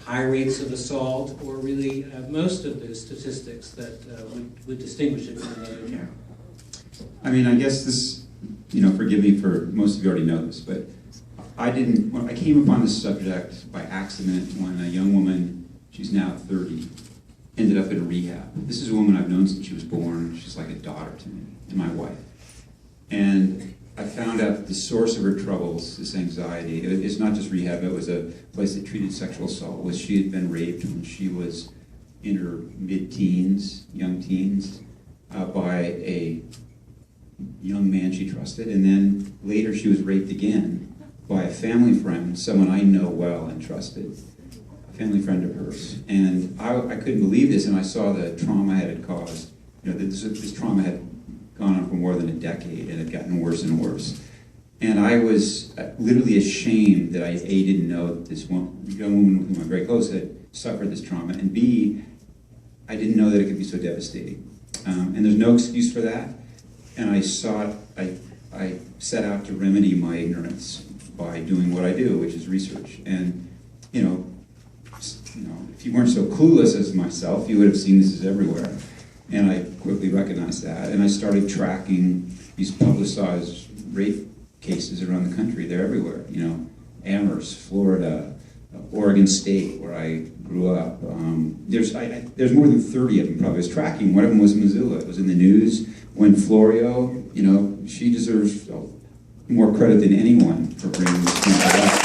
high rates of assault, or really most of the statistics that would distinguish it from another town? I mean, I guess this, forgive me for, most of you already know this, but I came upon this subject by accident when a young woman, she's now 30, ended up in rehab. This is a woman I've known since she was born. She's like a daughter to me and my wife. And I found out that the source of her troubles, this anxiety, it's not just rehab, it was a place that treated sexual assault, was she had been raped when she was in her mid-teens, young teens, by a young man she trusted, and then later she was raped again by a family friend, someone I know well and trusted, a family friend of hers. And I couldn't believe this, and I saw the trauma it had caused. This trauma had gone on for more than a decade and had gotten worse and worse. And I was literally ashamed that I, A, didn't know that this young woman with whom I'm very close had suffered this trauma, and B, I didn't know that it could be so devastating. And there's no excuse for that. And I set out to remedy my ignorance by doing what I do, which is research. And, if you weren't so clueless as myself, you would have seen this is everywhere. And I quickly recognized that, and I started tracking these publicized rape cases around the country. They're everywhere, Amherst, Florida, Oregon State, where I grew up. There's more than 30 of them probably I was tracking. One of them was Missoula. It was in the news when Florio, she deserves more credit than anyone for bringing this thing to life.